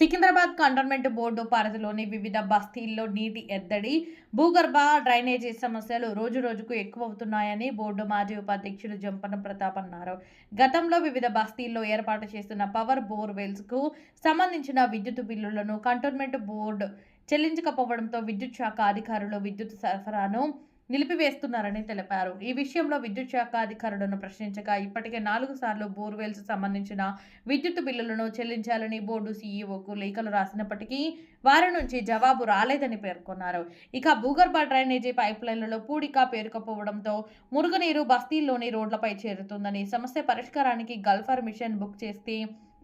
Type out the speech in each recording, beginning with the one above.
Secunderabad cantonment board పరిధిలోని వివిధ బస్తీల్లో నీటి ఎద్దడి, భూగర్భ డ్రైనేజీ సమస్యలు రోజురోజుకు ఎక్కువవుతున్నాయని బోర్డు మాజీ ఉపాధ్యక్షుడు జంపన ప్రతాప్ అన్నారు. గతంలో వివిధ బస్తీల్లో ఏర్పాటు చేస్తున్న పవర్ బోర్వెల్స్ కు సంబంధించిన విద్యుత్ బిల్లులను కంటోన్మెంట్ బోర్డు చెల్లించకపోవడంతో విద్యుత్ శాఖ అధికారులు విద్యుత్ సరఫరాను నిలిపివేస్తున్నారని తెలిపారు. ఈ విషయంలో విద్యుత్ శాఖ అధికారులను ప్రశ్నించగా ఇప్పటికే 4 సార్లు బోర్వెల్స్ సంబంధించిన విద్యుత్ బిల్లులను చెల్లించాలని బోర్డు సీఈఓకు లేఖలు రాసినప్పటికీ వారి నుంచి జవాబు రాలేదని పేర్కొన్నారు. ఇక భూగర్భ డ్రైనేజీ పైప్లైన్లలో పూడిక పేరుకుపోవడంతో మురుగునీరు బస్తీల్లోని రోడ్లపై చేరుతుందని, సమస్య పరిష్కారానికి గల్ఫర్ మిషన్ బుక్ చేస్తే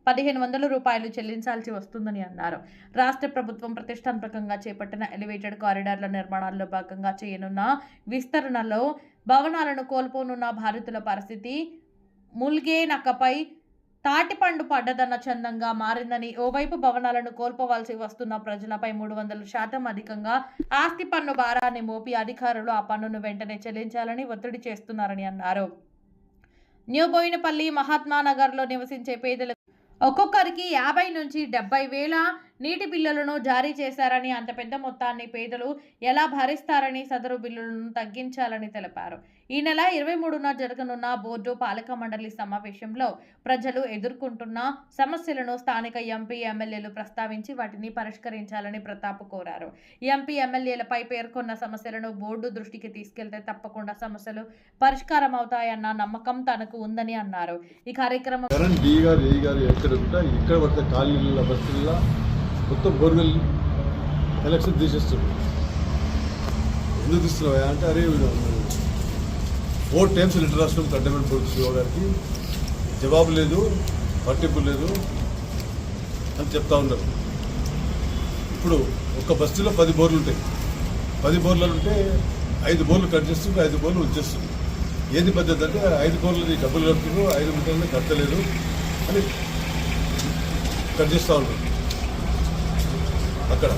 1500 రూపాయలు చెల్లించాల్సి వస్తుందని అన్నారు. రాష్ట్ర ప్రభుత్వం ప్రతిష్టాత్మకంగా చేపట్టిన ఎలివేటెడ్ కారిడార్ల నిర్మాణాల్లో భాగంగా చేయనున్న విస్తరణలో భవనాలను కోల్పోనున్న బాధితుల పరిస్థితి ముల్గే నక్కపై తాటిపండు పడ్డదన్న చందంగా మారిందని, ఓవైపు భవనాలను కోల్పోవాల్సి వస్తున్న ప్రజలపై 300% అధికంగా ఆస్తి పన్ను భారాన్ని మోపి అధికారులు ఆ పన్నును వెంటనే చెల్లించాలని ఒత్తిడి చేస్తున్నారని అన్నారు. న్యూ బోయినపల్లి మహాత్మానగర్లో నివసించే పేదలకు ఒక్కొక్కరికి 50 నుంచి 70 వేల నీటి బిల్లులను జారీ చేశారని, అంత పెద్ద మొత్తాన్ని పేదలు ఎలా భరిస్తారని సదరు బిల్లులను తగ్గించాలని తెలిపారు. ఈ నెల 23న జరగనున్న బోర్డు పాలక మండలి సమావేశంలో ప్రజలు ఎదుర్కొంటున్న సమస్యలను స్థానిక ఎంపీ, ఎమ్మెల్యేలు ప్రస్తావించి వాటిని పరిష్కరించాలని ప్రతాప్ కోరారు. ఎంపీ, ఎమ్మెల్యేలపై పేర్కొన్న సమస్యలను బోర్డు దృష్టికి తీసుకెళ్తే తప్పకుండా సమస్యలు పరిష్కారం అవుతాయన్న నమ్మకం తనకు ఉందని అన్నారు. ఈ కార్యక్రమం మొత్తం బోర్వెల్ ఎలక్షన్ తీసేస్తుంది. ఎందుకు తీస్తున్నావా అంటే, అరే 4 టైమ్స్ లెటర్ రాష్ట్రం కంటోన్మెంట్ బోర్డు సీఓ గారికి జవాబు లేదు, పట్టింపు లేదు అని చెప్తా ఉన్నారు. ఇప్పుడు ఒక్క బస్తీలో 10 బోర్లు ఉంటాయి. 10 బోర్లు ఉంటే 5 బోర్లు కట్ చేస్తుంది, 5 బోర్లు ఉంచేస్తుంది. ఏది పద్ధతి అంటే 5 బోర్లని డబ్బులు కడుతున్నారు, 5 మీటర్లని కట్టలేదు అని కట్ చేస్తూ ఉంటారు. అక్కడ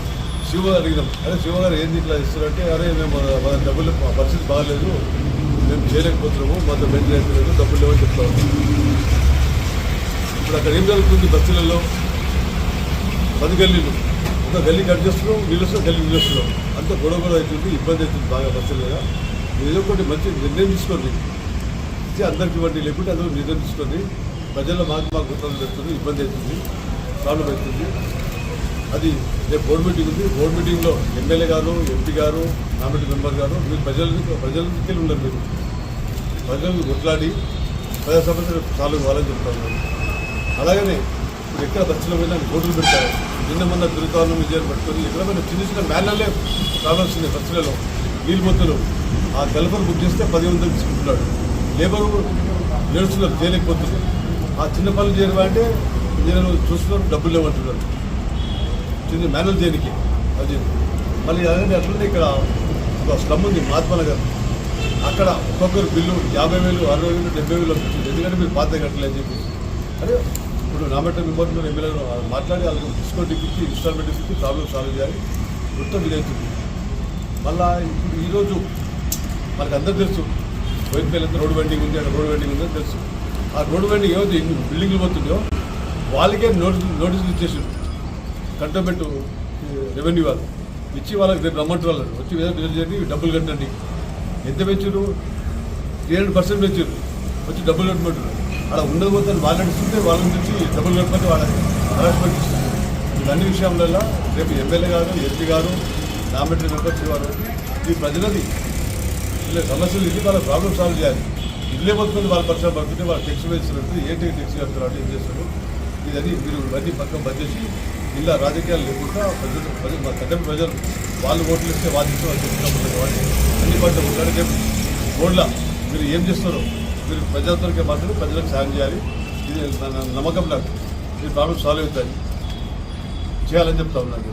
శివ అడిగినాం, అరే శివ గారు ఏంది ఇట్లా ఇస్తారంటే, అరే మేము మన డబ్బులు పరిస్థితి బాగాలేదు, మేము చేయలేకపోతున్నాము, మాతో బెండ్ చేయలేదు, డబ్బులు లేవని చెప్తా ఉన్నాం. ఇప్పుడు అక్కడ ఏం జరుగుతుంది, బస్సులలో 10 గల్లీలు, ఒక గల్లీ కట్ చేస్తున్నాం, నిలుస్తున్నాం, గల్లీ నిలుస్తున్నాం, అంత గొడవ అవుతుంది, ఇబ్బంది అవుతుంది బాగా బస్సులు మీద. ఏదో ఒకటి మంచి నిర్ణయం తీసుకోండి, అందరికి ఇవ్వండి, లేకుంటే అదో నిర్ణయం తీసుకోండి. ప్రజల్లో మాకు గుర్తాలు పెడుతుంది, ఇబ్బంది అవుతుంది, ప్రాబ్లం అవుతుంది. అది రేపు బోర్డు మీటింగ్ ఉంది. బోర్డు మీటింగ్లో ఎమ్మెల్యే గారు, ఎంపీ గారు, నామినేట్ మెంబర్ గారు మీరు ప్రజలకి ఉన్నారు. మీరు ప్రజలను కొట్లాడి ప్రజా సమస్యలు సాల్వ్ కావాలని చెప్తా ఉన్నారు. అలాగనే ఇప్పుడు ఎక్కడ బస్సులో పోయినా బోర్డులు పెడతారు. నిన్న మొన్న తిరుగుతాను విజయాన్ని పట్టుకొని ఎక్కడ పోయినా చిన్న చిన్న మ్యాన్లే ప్రాబ్లమ్స్ ఉన్నాయి. బస్సులలో నీళ్ళు పోతున్నారు. ఆ గల్ఫర్ బుక్ చేస్తే 10,000 తీసుకుంటున్నాడు. లేబర్ నేర్చున్నారు, చేయలేకపోతున్నారు. ఆ చిన్న పనులు చేయడం నేను చూస్తున్నారు, డబ్బులు లేవంటున్నారు. చిన్న మ్యానువల్ చేయడానికి అది మళ్ళీ అదే అట్లనే ఇక్కడ ఒక స్లమ్ ఉంది మహాత్మానగర్. అక్కడ ఒక్కొక్కరు బిల్లు 50,000, 60,000, 70,000 వస్తుంది. ఎందుకంటే మీరు పాత కట్టలేదని చెప్పి, అదే ఇప్పుడు నామినేట్ మెంబర్ ఎమ్మెల్యేలు మాట్లాడి వాళ్ళకి డిస్కౌంట్ ఇప్పించి ఇన్స్టాల్మెంట్ ఇప్పించి ప్రాబ్లమ్ సాల్వ్ చేయాలి. మొత్తం ఇది అవుతుంది. మళ్ళీ ఇప్పుడు ఈరోజు మనకు అందరూ తెలుసు, బోయినపల్లి రోడ్డు వెండింగ్ ఉంది, అక్కడ రోడ్డు వెండింగ్ ఉందని తెలుసు. ఆ రోడ్డు వెండింగ్ ఏమైతే బిల్డింగ్లు పోతుందో వాళ్ళకే నోటీసులు ఇచ్చేసారు. కంటోన్మెంట్ రెవెన్యూ వాళ్ళు ఇచ్చి వాళ్ళకి రేపు రమ్మంటు వాళ్ళు వచ్చి చేయండి, డబ్బులు కట్టండి. ఎంత పెంచారు? 300% పెంచారు. వచ్చి డబ్బులు కట్టమంటారు. అలా ఉండదు మొత్తం వాళ్ళు నడుస్తుంటే వాళ్ళ నుంచి డబ్బులు కట్టమంటే వాళ్ళకి హరాస్మెంట్ ఇస్తుంది. ఇవన్నీ విషయంలో రేపు ఎమ్మెల్యే గారు, ఎంపీ గారు, నామినేటెడ్ మెంబర్స్ గారు ఈ ప్రజలది ఇలా సమస్యలు ఇది వాళ్ళ ప్రాబ్లమ్ సాల్వ్ చేయాలి. ఇల్లే మొత్తం వాళ్ళ పరిశ్రమ పడుతుంటే వాళ్ళు టెక్స్ వేస్తున్నట్టు ఏంటి టెక్స్ కడతారు అంటే ఏం చేస్తారు. ఇదని మీరు ఇవన్నీ పక్కన బంద్ చేసి ఇలా రాజకీయాలు లేకుండా ప్రజలు మా కట్టెం ప్రజలు వాళ్ళు ఓట్లు ఇస్తే వాళ్ళు ఇస్తే వాళ్ళు చెప్తున్నప్పుడు వాళ్ళు అన్ని పట్ల ఉంటారు. ఓట్ల మీరు ఏం చేస్తారో మీరు ప్రజలతోకే మాత్రం ప్రజలకు సాయం చేయాలి. ఇది నమ్మకం నాకు. ఈ ప్రాబ్లమ్ సాల్వ్ అవుతాయి చేయాలని చెప్తా ఉన్నాను.